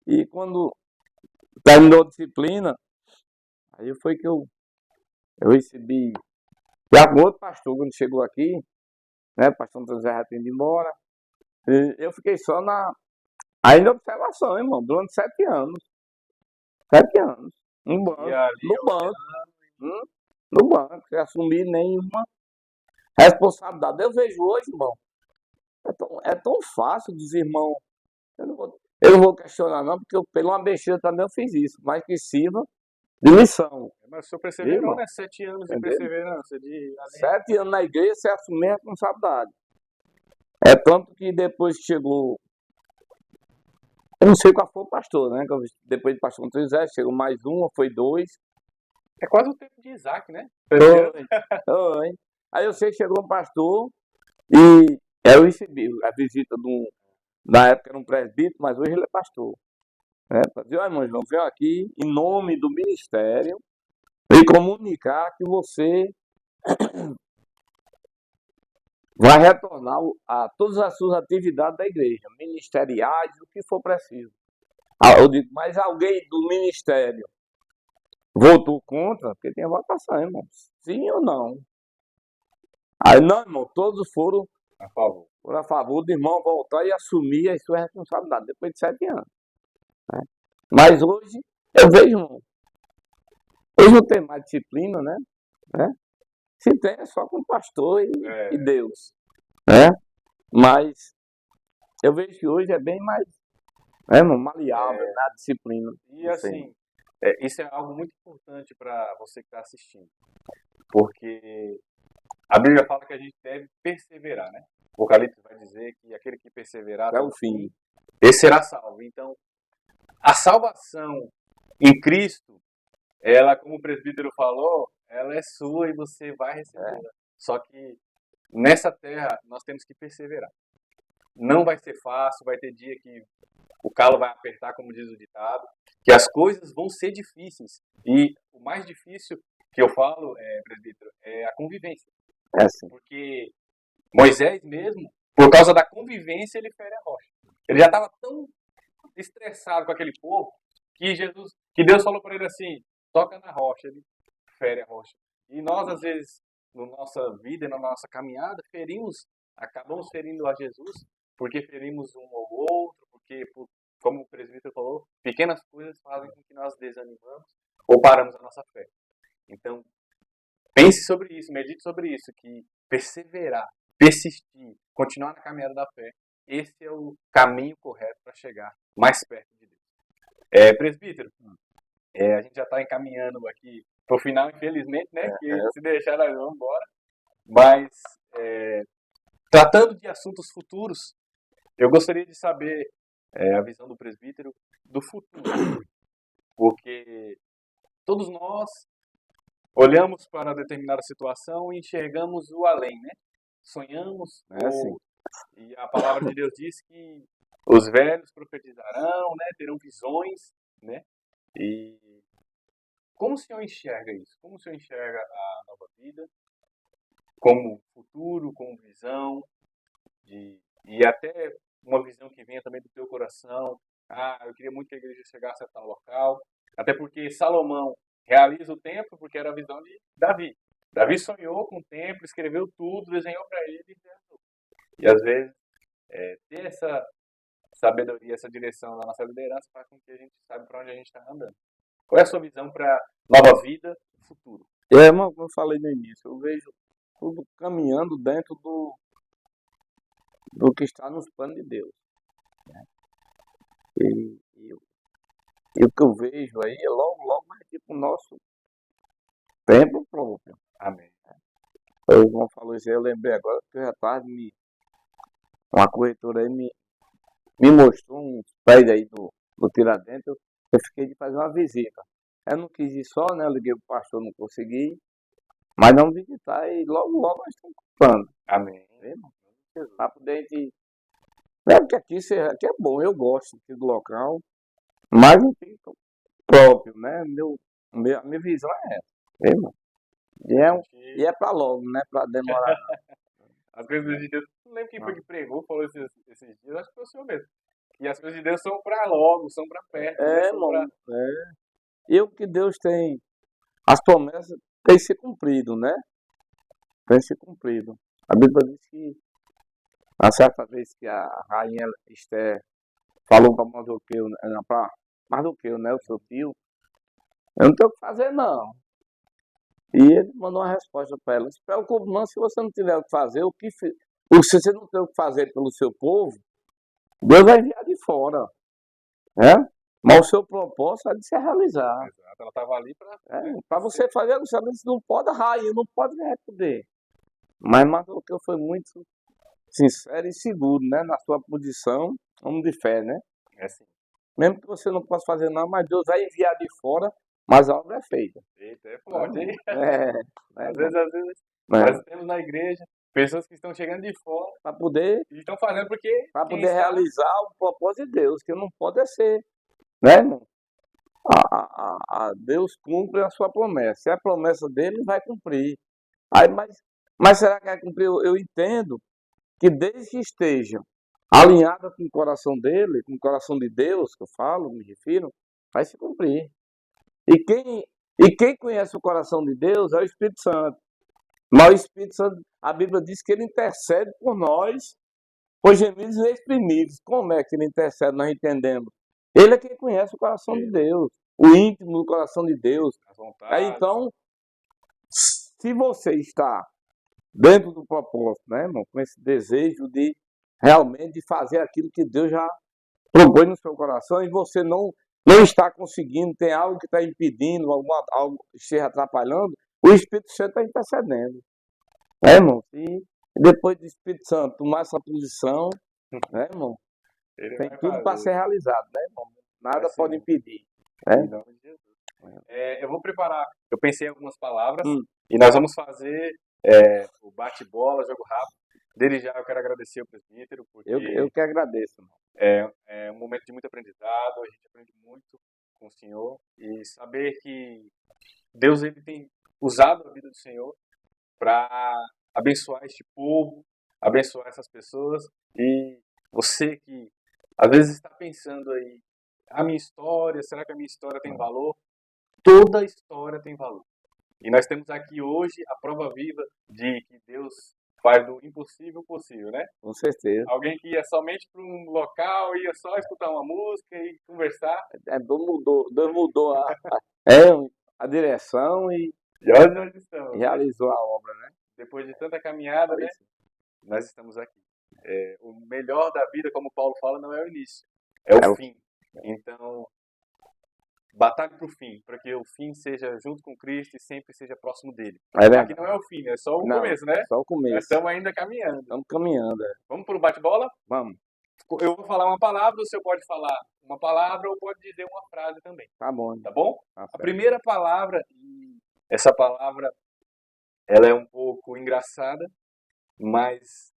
E quando terminou a disciplina, aí foi que eu recebi. Já com outro pastor, quando chegou aqui, né? O pastor Antônio José já tinha ido embora. E eu fiquei só ainda observação, irmão, durante 7 anos. 7 anos. No banco. No banco. No banco. Sem assumir nenhuma responsabilidade. Eu vejo hoje, irmão, é tão fácil dos irmãos. Eu não vou questionar, não, porque pela uma besteira também eu fiz isso, mas que sirva de lição. Mas o senhor perseverou, né? 7 anos de perseverança. 7 anos na igreja, você assumir a responsabilidade. É tanto que depois que chegou. Eu não sei qual foi o pastor, né? Depois de pastor Antônio José, chegou mais um, foi 2. É quase o tempo de Isaac, né? Foi. Aí eu sei que chegou um pastor e eu recebi a visita na época era um presbítero, mas hoje ele é pastor. Para dizer: irmão João, venho aqui em nome do ministério e comunicar que você vai retornar a todas as suas atividades da igreja, ministeriais, o que for preciso. Eu digo: mas alguém do ministério votou contra? Porque tem votação, irmão. Sim ou não? Aí não, irmão, todos foram a favor do irmão voltar e assumir a sua responsabilidade depois de 7 anos. Né? Mas hoje, eu vejo, irmão, hoje não tem mais disciplina, né? Se tem, é só com o pastor e Deus. Né? Mas eu vejo que hoje é bem mais maleável na disciplina. E assim, isso é algo muito importante para você que está assistindo. Porque a Bíblia fala que a gente deve perseverar, né? O Apocalipse vai dizer que aquele que perseverar até o fim, esse será salvo. Então, a salvação em Cristo, ela, como o presbítero falou, ela é sua e você vai receber. Só que nessa terra nós temos que perseverar. Não vai ser fácil, vai ter dia que o calo vai apertar, como diz o ditado, que as coisas vão ser difíceis. E o mais difícil que eu falo, presbítero, é a convivência. Assim. Porque Moisés mesmo, por causa da convivência, ele fere a rocha. Ele já estava tão estressado com aquele povo que Deus falou para ele assim: toca na rocha. Ele fere a rocha. E nós, às vezes, na nossa vida, na nossa caminhada, acabamos ferindo a Jesus, porque ferimos um ao outro, porque, como o presbítero falou, pequenas coisas fazem com que nós desanimamos ou paramos a nossa fé. Então, pense sobre isso, medite sobre isso, que perseverar, persistir, continuar na caminhada da fé, esse é o caminho correto para chegar mais perto de Deus. Presbítero, a gente já está encaminhando aqui para o final, infelizmente, né? Que se deixar nós vamos embora. Mas, tratando de assuntos futuros, eu gostaria de saber a visão do presbítero do futuro. Porque todos nós olhamos para determinada situação e enxergamos o além, né? Sonhamos, e a palavra de Deus diz que os velhos profetizarão, né? Terão visões, né? E como o senhor enxerga isso? Como o senhor enxerga a nova vida? Como futuro, como visão, e até uma visão que venha também do teu coração. Eu queria muito que a igreja chegasse a tal local. Até porque Salomão realiza o templo porque era a visão de Davi. Davi sonhou com o templo, escreveu tudo, desenhou para ele e realizou. E às vezes ter sabedoria, essa direção da nossa liderança faz com que a gente saiba para onde a gente está andando. Qual é a sua visão para nova vida, futuro? Como eu falei no início, eu vejo tudo caminhando dentro do que está nos planos de Deus. E, e, e o que eu vejo aí é logo vai ter o nosso tempo próprio. Amém. O irmão falou isso aí, eu lembrei agora que já tarde uma corretora aí me mostrou uns prédios aí do Tiradentes, eu fiquei de fazer uma visita. Eu não quis ir só, né? Eu liguei pro pastor, não consegui. Mas não visitar e logo nós estamos comprando. Amém. Para poder a gente. É porque aqui é bom, eu gosto aqui do local, mas não tem próprio, né? A minha visão é essa. Irmão. E é para logo, não é para demorar. As coisas de Deus. Não lembro quem foi que pregou, falou esses dias, acho que foi o senhor mesmo. E as coisas de Deus são para logo, são para perto. né? São Irmão. E o que Deus tem, as promessas têm se cumprido, né? Tem se cumprido. A Bíblia diz que, a certa vez que a rainha Esther falou para Mardoqueu, né? O seu tio, eu não tenho o que fazer, não. E ele mandou uma resposta para ela. Não se preocupe, não, se você não tiver o que fazer, se você não tem o que fazer pelo seu povo, Deus vai enviar de fora. Né? Mas o seu propósito é de se realizar. Exato, ela estava ali para você fazer, você não pode a rainha, não pode responder. Mas Mardoqueu foi muito sincero e seguro, né? Na sua posição, homem de fé, né? É assim. Mesmo que você não possa fazer nada, mas Deus vai enviar de fora, mas a obra é feita. Eita, é forte, hein? Às vezes, nós temos na igreja pessoas que estão chegando de fora para poder e estão fazendo porque para poder realizar o propósito de Deus, que não pode ser, né, irmão? Deus cumpre a sua promessa. Se é a promessa dele, ele vai cumprir. Aí, mas será que vai cumprir? Eu entendo que desde que esteja alinhada com o coração dele, com o coração de Deus, que eu falo, me refiro, vai se cumprir. E quem conhece o coração de Deus é o Espírito Santo. Mas o Espírito Santo, a Bíblia diz que ele intercede por nós, por gemidos inexprimíveis. Como é que ele intercede? Nós entendemos. Ele é quem conhece o coração de Deus, o íntimo do coração de Deus. Aí, então, se você está dentro do propósito, né, irmão, com esse desejo de realmente fazer aquilo que Deus já propôs no seu coração e você não está conseguindo, tem algo que está impedindo, algo esteja atrapalhando, o Espírito Santo está intercedendo. Né, irmão? E depois do Espírito Santo tomar essa posição, né, irmão? Tem tudo para ser realizado, né, irmão? Nada pode impedir. Né? Em nome de Jesus. Eu vou preparar, eu pensei em algumas palavras e nós vamos fazer o bate-bola, jogo rápido. Desde já eu quero agradecer o presbítero, porque eu que agradeço. É um momento de muito aprendizado, a gente aprende muito com o Senhor e saber que Deus ele tem usado a vida do Senhor para abençoar este povo, abençoar essas pessoas e você que às vezes está pensando aí, a minha história, será que a minha história tem valor? Toda história tem valor. E nós temos aqui hoje a prova viva de que Deus faz do impossível possível, né? Com certeza. Alguém que ia somente para um local, ia só escutar uma música e conversar. Deus mudou a direção e hoje nós estamos. Realizou a obra, né? Depois de tanta caminhada, né? Nós estamos aqui. O melhor da vida, como Paulo fala, não é o início, é o fim. Então, batalhe para o fim, para que o fim seja junto com Cristo e sempre seja próximo dele. Aqui não é o fim, é só o começo, né? Só o começo. Nós estamos ainda caminhando. Estamos caminhando. Vamos para o bate-bola? Vamos. Eu vou falar uma palavra, o senhor pode falar uma palavra ou pode dizer uma frase também. Tá bom. Tá bom? A primeira palavra, essa palavra, ela é um pouco engraçada, mas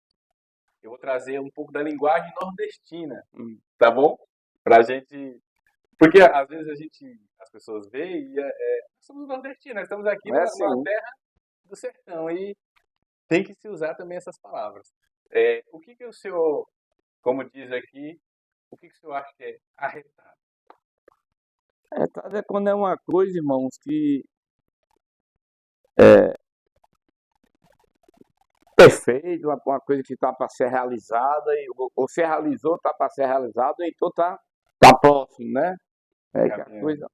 eu vou trazer um pouco da linguagem nordestina, tá bom? Pra gente... Porque às vezes as pessoas veem e somos nordestinos, nós estamos aqui numa terra do sertão e tem que se usar também essas palavras. O que o senhor, como diz aqui, o que o senhor acha que é arretado? Arretado é quando é uma coisa, irmãos, que perfeito, uma coisa que está para ser realizada, ou se realizou, está para ser realizado, então tá próximo, né? É que a coisa,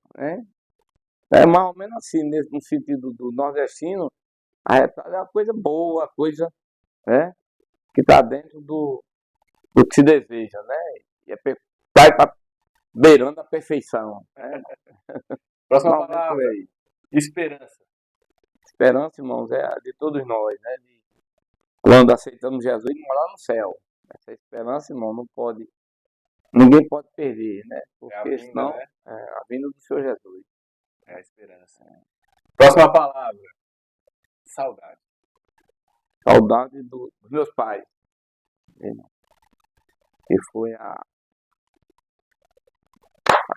é mais ou menos assim, no sentido do nordestino, arretado é uma coisa boa, a coisa, né, que está dentro do que se deseja, né? E vai para beirando a perfeição, né? Próxima Normalmente por palavra, aí. esperança. Esperança, irmãos, é a de todos nós, né? Quando aceitamos Jesus, morar no céu. Essa esperança, irmão, ninguém pode perder, né? É a Porque vinda, senão, né? a vinda do Senhor Jesus. É a esperança. Próxima palavra, saudade. Saudade dos meus pais, irmão, que foi a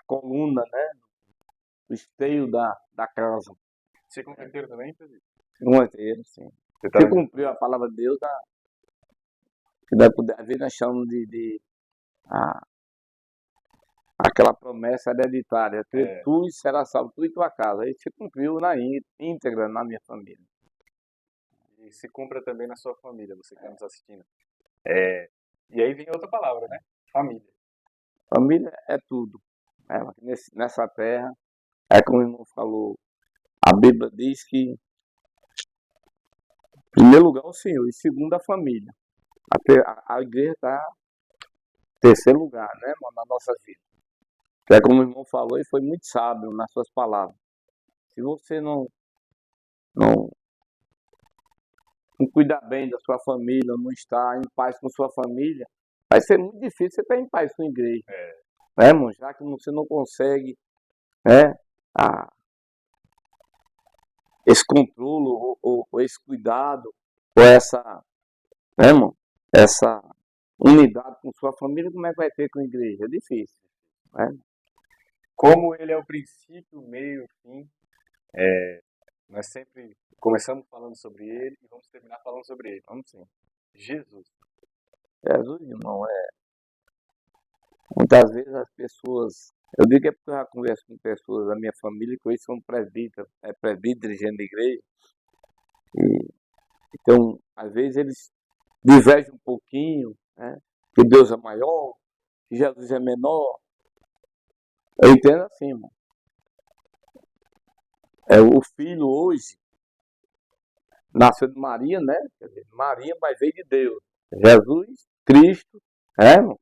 coluna, né? O esteio da casa. Você converteram também, Pedro? Um inteiro, sim. Você tá Você cumpriu a palavra de Deus, que vai poder, às vezes nós chamamos a- aquela promessa hereditária, tu serás salvo, tu e tua casa. Aí você cumpriu na íntegra na minha família. E se cumpra também na sua família, você que está nos assistindo. E aí vem outra palavra, né? Família. Família é tudo. Nessa terra, é como o irmão falou, a Bíblia diz que, em primeiro lugar, o Senhor, e segundo, a família. A igreja está em terceiro lugar, né, irmão, na nossa vida. É como o irmão falou, e foi muito sábio nas suas palavras. Se você não cuidar bem da sua família, não estar em paz com sua família, vai ser muito difícil você estar em paz com a igreja. Né, irmão? Já que você não consegue, né, esse controle ou esse cuidado, ou essa, né, irmão? Essa unidade com sua família, como é que vai ter com a igreja? É difícil. Né? Como ele é o princípio, o meio, o fim, nós sempre começamos falando sobre ele e vamos terminar falando sobre ele. Vamos sim. Jesus. Jesus, irmão, muitas vezes as pessoas, eu digo que é porque eu já converso com pessoas da minha família que hoje são presbíteros, dirigente da igreja, e, então, às vezes eles divergem um pouquinho, né? Que Deus é maior, que Jesus é menor. Eu entendo assim, irmão. O filho hoje nasceu de Maria, né? Quer dizer, Maria, mas veio de Deus. Jesus, Cristo, irmão?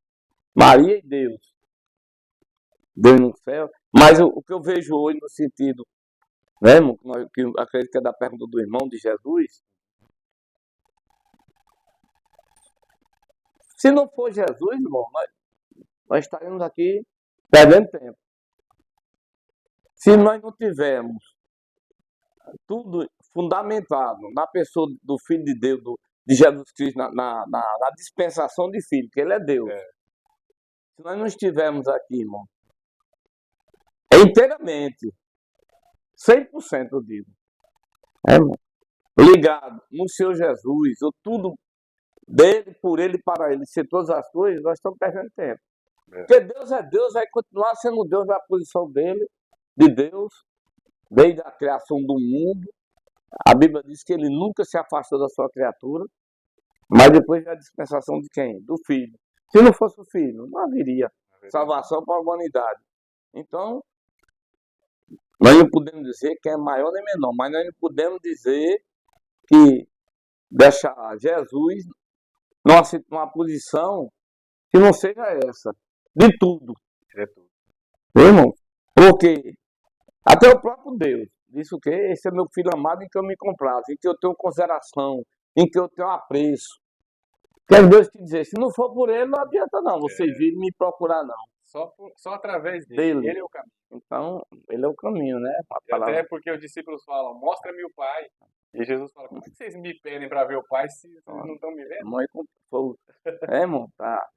Maria e Deus. Deus no céu. Mas o que eu vejo hoje no sentido, né, irmão? Que eu acredito que é da pergunta do irmão de Jesus. Se não for Jesus, irmão, nós estaremos aqui perdendo tempo. Se nós não tivermos tudo fundamentado na pessoa do Filho de Deus, de Jesus Cristo, na dispensação de Filho, que Ele é Deus. Se nós não estivermos aqui, irmão, inteiramente, 100% eu digo, irmão, ligado no Senhor Jesus, ou tudo dele, por ele, para ele, ser todas as coisas, nós estamos perdendo tempo. Porque Deus é Deus, vai continuar sendo Deus na posição dele, de Deus, desde a criação do mundo. A Bíblia diz que ele nunca se afastou da sua criatura, mas depois da dispensação de quem? Do Filho. Se não fosse o Filho, não haveria salvação para a humanidade. Então, nós não podemos dizer que é maior nem menor, mas nós não podemos dizer que deixar Jesus numa posição que não seja essa, de tudo. Irmão, porque até o próprio Deus disse o quê? Esse é meu filho amado em que eu me comprazo, em que eu tenho consideração, em que eu tenho apreço. Quer Deus te dizer, se não for por ele, não adianta não, vocês virem me procurar não. Só através dele. Ele é o caminho. Então, ele é o caminho, né? Até porque os discípulos falam, mostra-me o Pai. E Jesus fala, como é que vocês me pedem para ver o Pai se vocês não estão me vendo? Irmão, tá.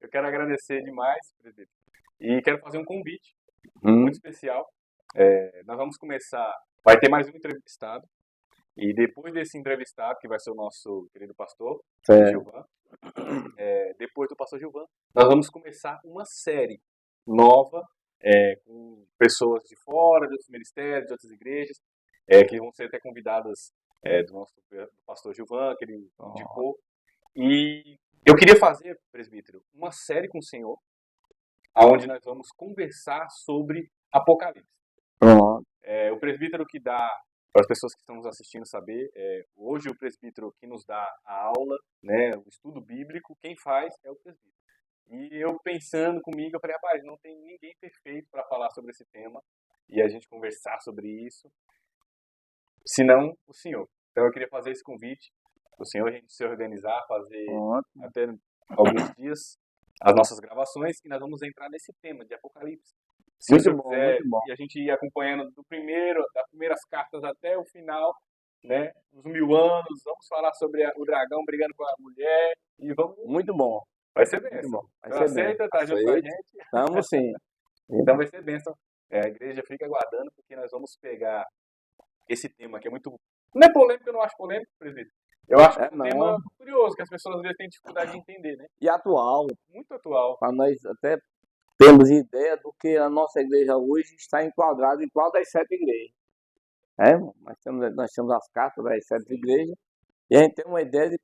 Eu quero agradecer demais, presidente. E quero fazer um convite muito especial. Nós vamos começar, vai ter mais um entrevistado. E depois desse entrevistado, que vai ser o nosso querido pastor, Gilvan, depois do pastor Gilvan, nós vamos começar uma série nova, com pessoas de fora, de outros ministérios, de outras igrejas, que vão ser até convidadas do nosso do pastor Gilvan, que ele indicou. E eu queria fazer, presbítero, uma série com o senhor, onde nós vamos conversar sobre Apocalipse. Pronto. O presbítero que dá, para as pessoas que estão nos assistindo saber, hoje o presbítero que nos dá a aula, né, o estudo bíblico, quem faz é o presbítero. E eu pensando comigo, eu falei, rapaz, não tem ninguém perfeito para falar sobre esse tema e a gente conversar sobre isso, senão o senhor. Então eu queria fazer esse convite para o senhor, a gente se organizar, fazer Pronto. até alguns dias as nossas gravações e nós vamos entrar nesse tema de Apocalipse. Se Muito você bom, quiser, muito bom. e a gente ir acompanhando das primeiras cartas até o final, né? Os 1000 anos, vamos falar sobre o dragão brigando com a mulher e vamos. Muito bom. Vai ser Muito bênção. bom. Vai Então ser bem. aceita, tá junto com a Aceito. gente? Estamos sim. Então vai ser bênção. A igreja fica aguardando, porque nós vamos pegar esse tema que é muito. Não é polêmico, eu não acho polêmico, presbítero. Eu acho que é um não. tema curioso, que as pessoas às vezes têm dificuldade de entender, né? E atual, Muito atual. para nós até termos ideia do que a nossa igreja hoje está enquadrada em qual das 7 igrejas. Nós temos as cartas das 7 igrejas e a gente tem uma ideia de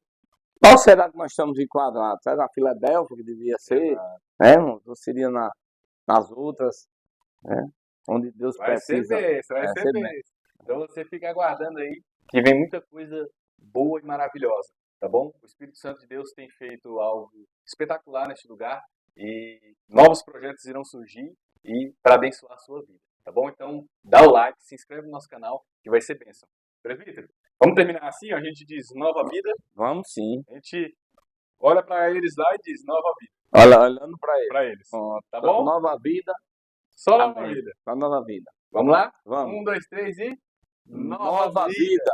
qual será que nós estamos enquadrados. Será na Filadélfia, que devia ser, ou seria nas outras, né? Onde Deus Vai precisa. ser bênção, vai ser bênção. Então você fica aguardando aí, que vem muita coisa boa e maravilhosa, tá bom? O Espírito Santo de Deus tem feito algo espetacular neste lugar e novos projetos irão surgir e para abençoar a sua vida, tá bom? Então dá o like, se inscreve no nosso canal que vai ser bênção. Presbítero, vamos terminar assim, ó, a gente diz nova vida. Vamos sim. A gente olha para eles lá e diz nova vida. Olhando para eles. Pronto. Tá bom? Nova vida. Só nova Amém. vida. Só nova vida. Vamos lá? Vamos. 1, 2, 3 e... Nova vida.